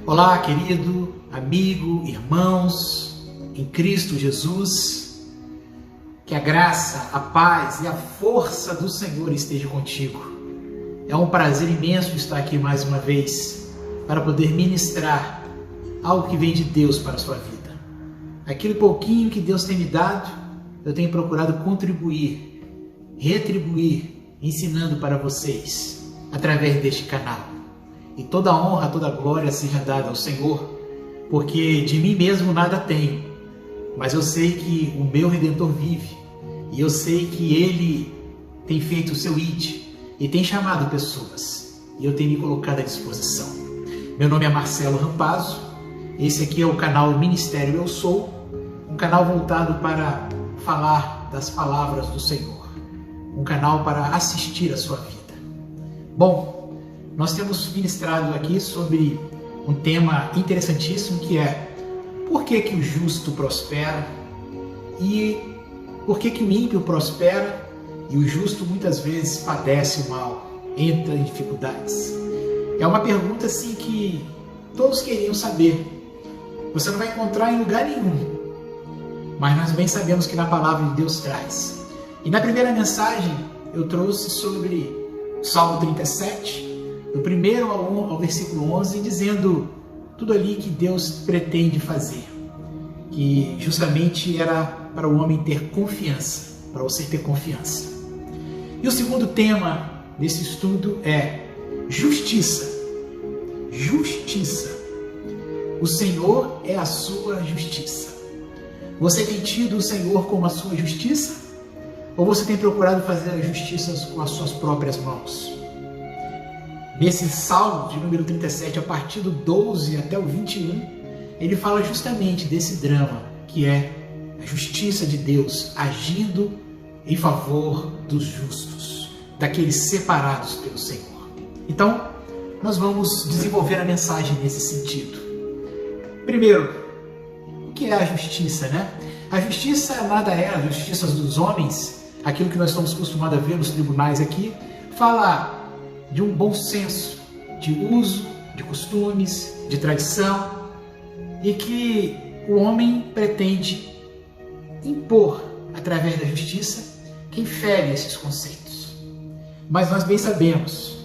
Olá, querido, amigo, irmãos, em Cristo Jesus, que a graça, a paz e a força do Senhor esteja contigo. É um prazer imenso estar aqui mais uma vez para poder ministrar algo que vem de Deus para a sua vida. Aquele pouquinho que Deus tem me dado, eu tenho procurado contribuir, retribuir, ensinando para vocês através deste canal. E toda a honra, toda a glória seja dada ao Senhor, porque de mim mesmo nada tenho, mas eu sei que o meu Redentor vive, e eu sei que Ele tem feito o seu ID, e tem chamado pessoas, e eu tenho me colocado à disposição. Meu nome é Marcelo Rampazzo, esse aqui é o canal Ministério Eu Sou, um canal voltado para falar das palavras do Senhor, um canal para assistir a sua vida. Bom, nós temos ministrado aqui sobre um tema interessantíssimo que é por que o justo prospera e por que o ímpio prospera e o justo muitas vezes padece o mal, entra em dificuldades. É uma pergunta assim que todos queriam saber. Você não vai encontrar em lugar nenhum, mas nós bem sabemos que na palavra de Deus traz. E na primeira mensagem eu trouxe sobre Salmo 37, do 1º ao versículo 11, dizendo tudo ali que Deus pretende fazer, que justamente era para o homem ter confiança, para você ter confiança. E o segundo tema desse estudo é justiça. Justiça. O Senhor é a sua justiça. Você tem tido o Senhor como a sua justiça? Ou você tem procurado fazer a justiça com as suas próprias mãos? Nesse Salmo de número 37, a partir do 12 até o 21, ele fala justamente desse drama, que é a justiça de Deus agindo em favor dos justos, daqueles separados pelo Senhor. Então, nós vamos desenvolver a mensagem nesse sentido. Primeiro, o que é a justiça, né? A justiça nada é a justiça dos homens, aquilo que nós estamos acostumados a ver nos tribunais aqui, fala de um bom senso, de uso, de costumes, de tradição, e que o homem pretende impor, através da justiça, que infere esses conceitos. Mas nós bem sabemos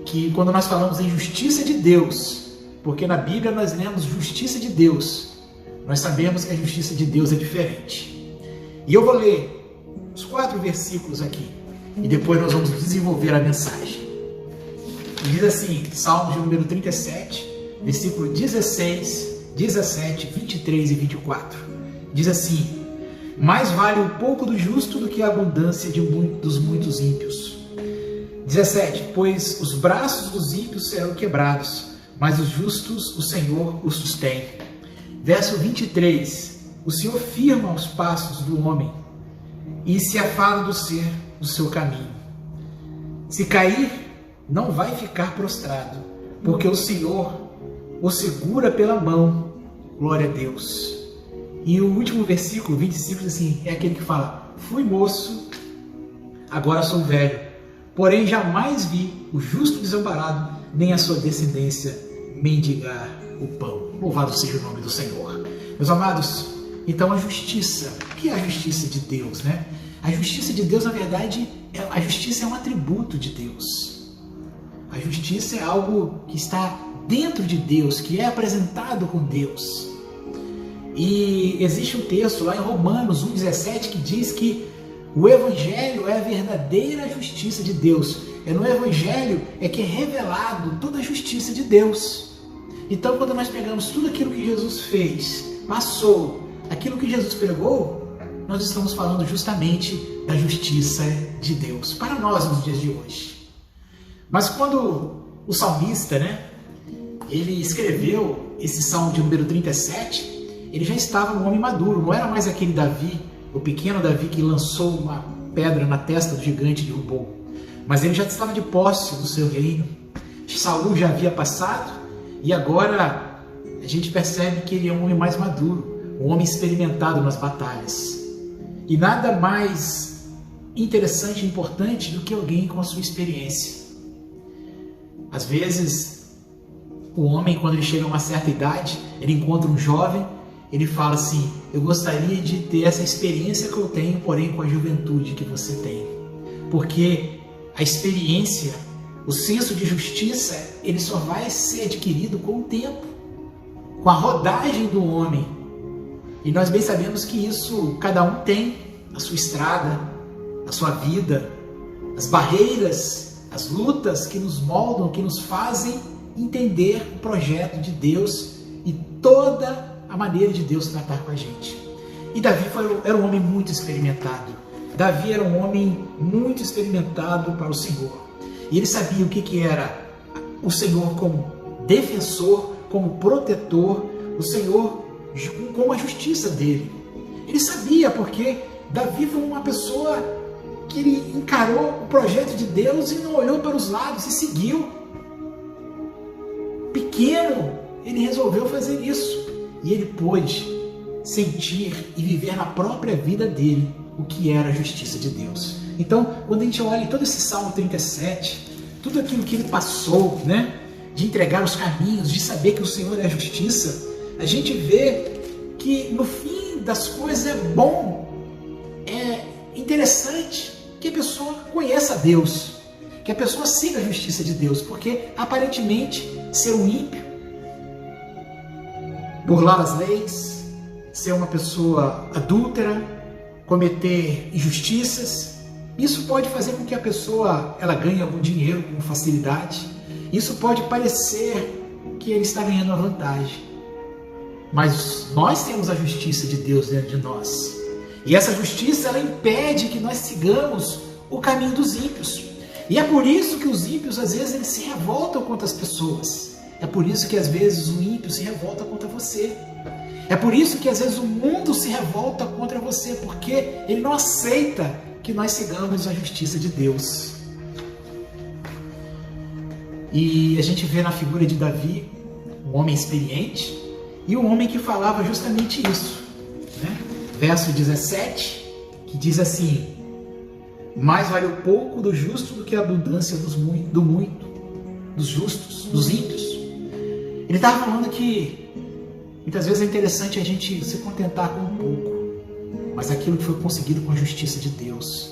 que quando nós falamos em justiça de Deus, porque na Bíblia nós lemos justiça de Deus, nós sabemos que a justiça de Deus é diferente. E eu vou ler os 4 versículos aqui, e depois nós vamos desenvolver a mensagem. Diz assim, Salmo de número 37, versículo 16, 17, 23 e 24. Diz assim: mais vale o pouco do justo do que a abundância dos muitos ímpios. 17, pois os braços dos ímpios serão quebrados, mas os justos o Senhor os sustém. Verso 23, o Senhor firma os passos do homem e se afasta do ser do seu caminho. Se cair, não vai ficar prostrado, porque o Senhor o segura pela mão. Glória a Deus. E o último versículo, 25, assim, é aquele que fala: fui moço, agora sou velho, porém jamais vi o justo desamparado, nem a sua descendência mendigar o pão. Louvado seja o nome do Senhor. Meus amados, então a justiça, o que é a justiça de Deus, né? A justiça de Deus, na verdade, a justiça é um atributo de Deus. A justiça é algo que está dentro de Deus, que é apresentado com Deus. E existe um texto lá em Romanos 1,17 que diz que o Evangelho é a verdadeira justiça de Deus. É no Evangelho é que é revelado toda a justiça de Deus. Então, quando nós pegamos tudo aquilo que Jesus fez, passou, aquilo que Jesus pregou, nós estamos falando justamente da justiça de Deus para nós nos dias de hoje. Mas quando o salmista, ele escreveu esse Salmo de número 37, ele já estava um homem maduro, não era mais aquele Davi, o pequeno Davi que lançou uma pedra na testa do gigante e derrubou. Mas ele já estava de posse do seu reino. Saul já havia passado e agora a gente percebe que ele é um homem mais maduro, um homem experimentado nas batalhas. E nada mais interessante e importante do que alguém com a sua experiência. Às vezes O homem, quando ele chega a uma certa idade, ele encontra um jovem, ele fala assim: eu gostaria de ter essa experiência que eu tenho, porém com a juventude que você tem. Porque a experiência, o senso de justiça, ele só vai ser adquirido com o tempo, com a rodagem do homem. E nós bem sabemos que isso, cada um tem a sua estrada, a sua vida, as barreiras, as lutas que nos moldam, que nos fazem entender o projeto de Deus e toda a maneira de Deus tratar com a gente. E Davi era um homem muito experimentado. Davi era um homem muito experimentado para o Senhor. E ele sabia o que era o Senhor como defensor, como protetor, o Senhor como a justiça dele. Ele sabia, porque Davi foi uma pessoa que ele encarou o projeto de Deus e não olhou para os lados e seguiu. Pequeno, ele resolveu fazer isso. E ele pôde sentir e viver na própria vida dele o que era a justiça de Deus. Então, quando a gente olha todo esse Salmo 37, tudo aquilo que ele passou, né, de entregar os caminhos, de saber que o Senhor é a justiça, a gente vê que no fim das coisas é bom, é interessante que a pessoa conheça a Deus, que a pessoa siga a justiça de Deus, porque aparentemente ser um ímpio, burlar as leis, ser uma pessoa adúltera, cometer injustiças, isso pode fazer com que a pessoa ela ganhe algum dinheiro com facilidade. Isso pode parecer que ele está ganhando uma vantagem. Mas nós temos a justiça de Deus dentro de nós. E essa justiça ela impede que nós sigamos o caminho dos ímpios. E é por isso que os ímpios às vezes eles se revoltam contra as pessoas. É por isso que às vezes o ímpio se revolta contra você. É por isso que às vezes o mundo se revolta contra você, porque ele não aceita que nós sigamos a justiça de Deus. E a gente vê na figura de Davi um homem experiente e um homem que falava justamente isso, né? Verso 17, que diz assim: mais vale o pouco do justo do que a abundância do muito, dos justos, dos ímpios. Ele estava falando que muitas vezes é interessante a gente se contentar com um pouco, mas aquilo que foi conseguido com a justiça de Deus.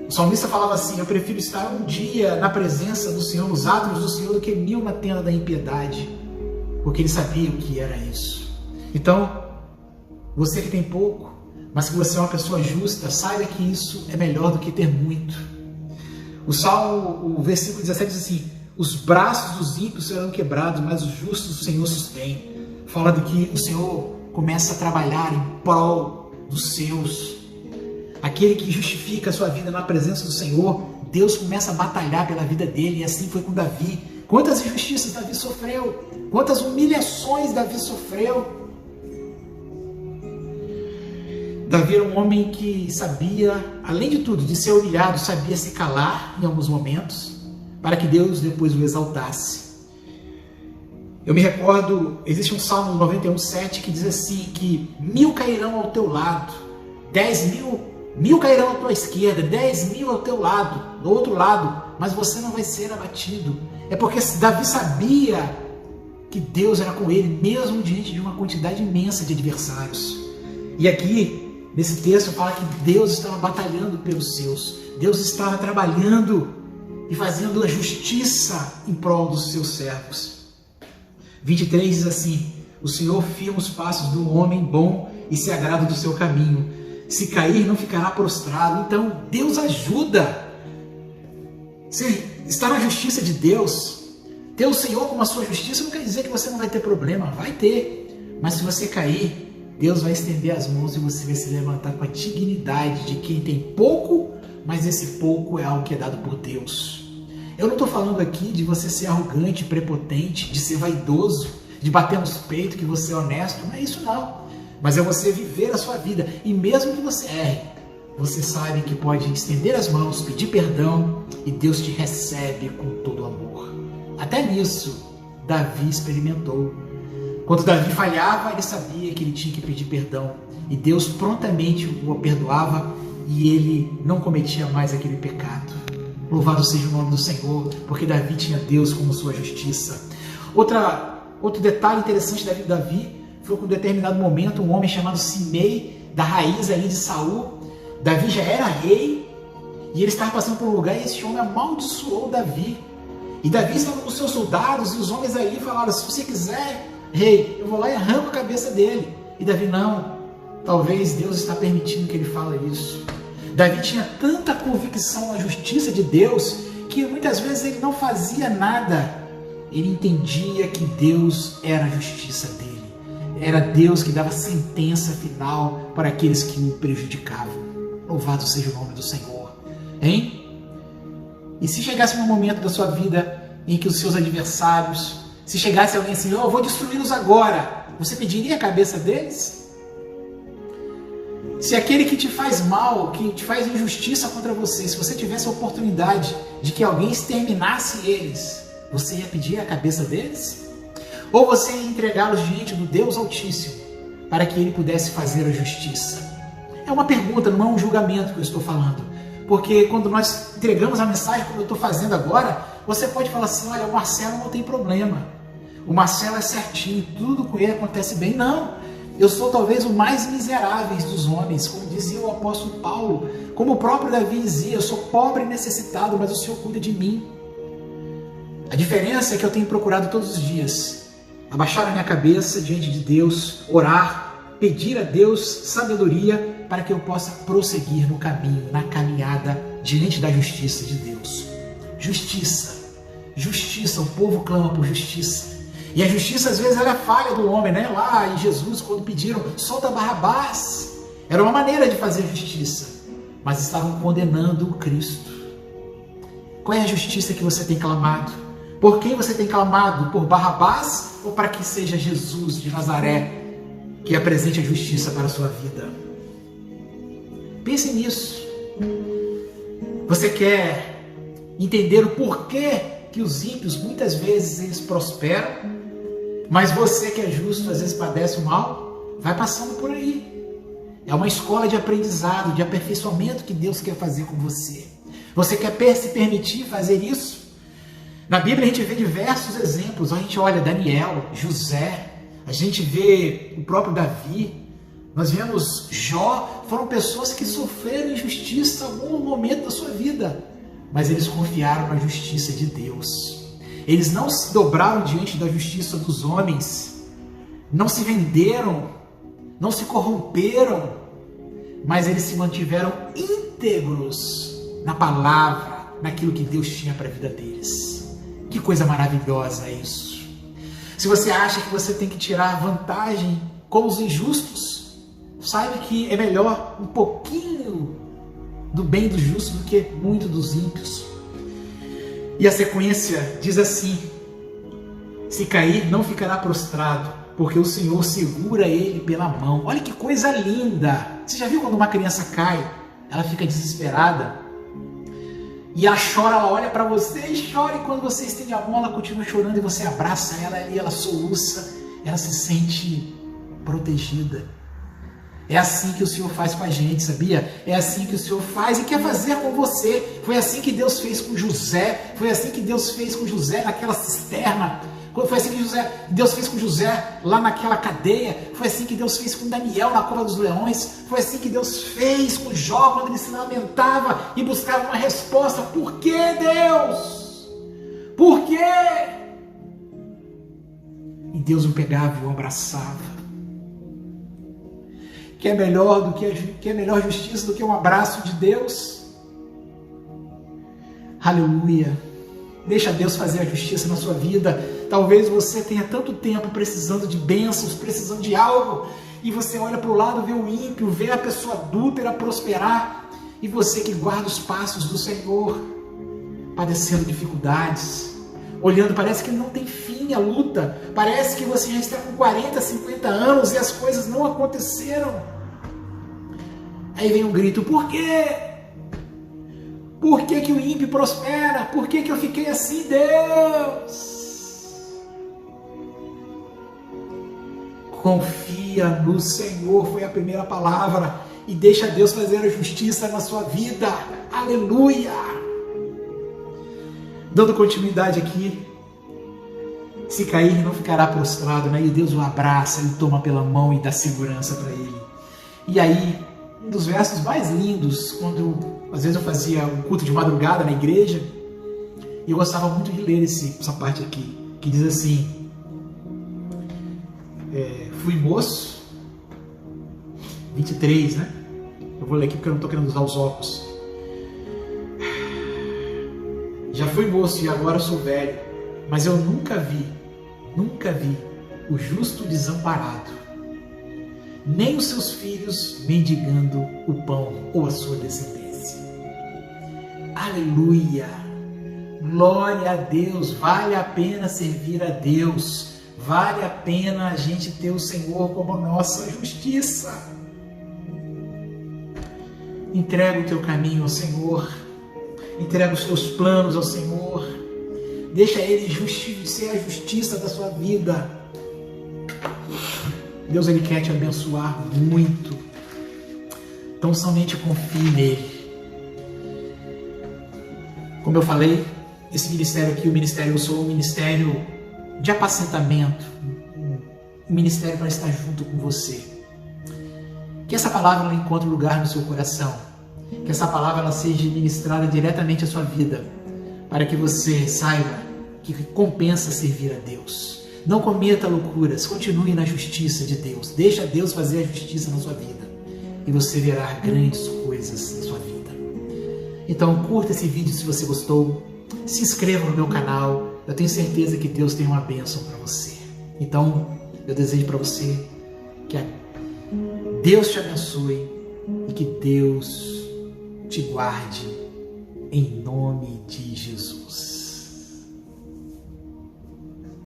O salmista falava assim: eu prefiro estar um dia na presença do Senhor, nos átrios do Senhor, do que 1000 na tenda da impiedade, porque ele sabia o que era isso. Então, você que tem pouco, mas que você é uma pessoa justa, saiba que isso é melhor do que ter muito. O versículo 17 diz assim: os braços dos ímpios serão quebrados, mas os justos o Senhor sustém. Fala de que o Senhor começa a trabalhar em prol dos seus. Aquele que justifica a sua vida na presença do Senhor, Deus começa a batalhar pela vida dele, e assim foi com Davi. Quantas injustiças Davi sofreu, quantas humilhações Davi sofreu. Davi era um homem que sabia, além de tudo, de ser humilhado, sabia se calar em alguns momentos, para que Deus depois o exaltasse. Eu me recordo, existe um Salmo 91:7 que diz assim, que 1000 cairão ao teu lado, 10.000 cairão à tua esquerda, 10.000 ao teu lado, do outro lado, mas você não vai ser abatido. É porque Davi sabia que Deus era com ele, mesmo diante de uma quantidade imensa de adversários. E aqui, nesse texto, fala que Deus estava batalhando pelos seus, Deus estava trabalhando e fazendo a justiça em prol dos seus servos. 23 diz assim: o Senhor firma os passos do homem bom e se agrada do seu caminho. Se cair, não ficará prostrado. Então, Deus ajuda. Se está na justiça de Deus, ter o Senhor como a sua justiça não quer dizer que você não vai ter problema. Vai ter. Mas se você cair, Deus vai estender as mãos e você vai se levantar com a dignidade de quem tem pouco, mas esse pouco é algo que é dado por Deus. Eu não estou falando aqui de você ser arrogante, prepotente, de ser vaidoso, de bater nos peitos, que você é honesto. Não é isso não. Mas é você viver a sua vida. E mesmo que você erre, você sabe que pode estender as mãos, pedir perdão, e Deus te recebe com todo amor. Até nisso, Davi experimentou. Quando Davi falhava, ele sabia que ele tinha que pedir perdão. E Deus prontamente o perdoava e ele não cometia mais aquele pecado. Louvado seja o nome do Senhor, porque Davi tinha Deus como sua justiça. Outro detalhe interessante da vida de Davi foi que em um determinado momento um homem chamado Simei, da raiz ali de Saul, Davi já era rei, e ele estava passando por um lugar e esse homem amaldiçoou Davi. E Davi estava com seus soldados e os homens ali falaram: se você quiser, rei, eu vou lá e arranco a cabeça dele. E Davi: não, talvez Deus está permitindo que ele fale isso. Davi tinha tanta convicção na justiça de Deus que muitas vezes ele não fazia nada. Ele entendia que Deus era a justiça dele. Era Deus que dava sentença final para aqueles que o prejudicavam. Louvado seja o nome do Senhor. Hein? E se chegasse um momento da sua vida em que os seus adversários, se chegasse alguém assim: eu vou destruí-los agora, você pediria a cabeça deles? Se aquele que te faz mal, que te faz injustiça contra você, se você tivesse a oportunidade de que alguém exterminasse eles, você ia pedir a cabeça deles? Ou você ia entregá-los diante do Deus Altíssimo para que Ele pudesse fazer a justiça? É uma pergunta, não é um julgamento que eu estou falando. Porque quando nós entregamos a mensagem, como eu estou fazendo agora, você pode falar assim: olha, o Marcelo não tem problema. O Marcelo é certinho, tudo com ele acontece bem. Não, eu sou talvez o mais miserável dos homens, como dizia o apóstolo Paulo. Como o próprio Davi dizia: eu sou pobre e necessitado, mas o Senhor cuida de mim. A diferença é que eu tenho procurado todos os dias abaixar a minha cabeça diante de Deus, orar, pedir a Deus sabedoria para que eu possa prosseguir no caminho, na caminhada diante da justiça de Deus. Justiça, justiça, o povo clama por justiça. E a justiça às vezes ela é falha do homem, né? Lá em Jesus, quando pediram: solta Barrabás, era uma maneira de fazer justiça, mas estavam condenando o Cristo. Qual é a justiça que você tem clamado? Por quem você tem clamado? Por Barrabás ou para que seja Jesus de Nazaré que apresente a justiça para a sua vida? Pense nisso. Você quer entender o porquê que os ímpios muitas vezes eles prosperam, mas você que é justo às vezes padece o mal? Vai passando por aí. É uma escola de aprendizado, de aperfeiçoamento que Deus quer fazer com você. Você quer se permitir fazer isso? Na Bíblia a gente vê diversos exemplos. A gente olha Daniel, José, a gente vê o próprio Davi, nós vemos Jó. Foram pessoas que sofreram injustiça em algum momento da sua vida, mas eles confiaram na justiça de Deus. Eles não se dobraram diante da justiça dos homens, não se venderam, não se corromperam, mas eles se mantiveram íntegros na palavra, naquilo que Deus tinha para a vida deles. Que coisa maravilhosa é isso. Se você acha que você tem que tirar vantagem com os injustos, saiba que é melhor um pouquinho do bem dos justos do que muito dos ímpios. E a sequência diz assim: se cair, não ficará prostrado, porque o Senhor segura ele pela mão. Olha que coisa linda! Você já viu quando uma criança cai, ela fica desesperada? E ela chora, ela olha para você e chora, e quando você estende a mão, ela continua chorando e você abraça ela e ela soluça, ela se sente protegida. É assim que o Senhor faz com a gente, sabia? É assim que o Senhor faz e quer fazer com você. Foi assim que Deus fez com José, foi assim que Deus fez com José naquela cisterna, foi assim que Deus fez com José lá naquela cadeia, foi assim que Deus fez com Daniel na cova dos leões, foi assim que Deus fez com Jó quando ele se lamentava e buscava uma resposta. Por que, Deus? Por quê? E Deus o pegava e o abraçava. Que é melhor justiça do que um abraço de Deus? Aleluia! Deixa Deus fazer a justiça na sua vida. Talvez você tenha tanto tempo precisando de bênçãos, precisando de algo, e você olha para o lado, vê o ímpio, vê a pessoa adúltera prosperar, e você que guarda os passos do Senhor, padecendo dificuldades, olhando, parece que não tem fim a luta, parece que você já está com 40, 50 anos e as coisas não aconteceram. Aí vem um grito: por quê? Por que que o ímpio prospera? Por que que eu fiquei assim, Deus? Confia no Senhor, foi a primeira palavra, e deixa Deus fazer a justiça na sua vida. Aleluia! Dando continuidade aqui, Se cair, não ficará prostrado, né? E Deus o abraça, ele toma pela mão e dá segurança para ele. E aí, um dos versos mais lindos, quando às vezes eu fazia um culto de madrugada na igreja, e eu gostava muito de ler essa parte aqui, que diz assim: fui moço, 23, né? Eu vou ler aqui porque eu não estou querendo usar os óculos. Já fui moço e agora sou velho, mas eu nunca vi o justo desamparado, nem os seus filhos mendigando o pão ou a sua descendência. Aleluia! Glória a Deus! Vale a pena servir a Deus, vale a pena a gente ter o Senhor como nossa justiça. Entrega o teu caminho ao Senhor, entrega os teus planos ao Senhor, deixa Ele ser a justiça da sua vida. Deus, Ele quer te abençoar muito, então somente confie nele. Como eu falei, esse ministério aqui, o Ministério Eu Sou, um ministério de apacentamento, um ministério para estar junto com você. Que essa palavra ela encontre lugar no seu coração, que essa palavra ela seja ministrada diretamente à sua vida, para que você saiba que compensa servir a Deus. Não cometa loucuras, continue na justiça de Deus, deixa Deus fazer a justiça na sua vida e você verá grandes coisas na sua vida. Então curta esse vídeo se você gostou, se inscreva no meu canal, eu tenho certeza que Deus tem uma bênção para você. Então eu desejo para você que Deus te abençoe e que Deus te guarde em nome de Jesus.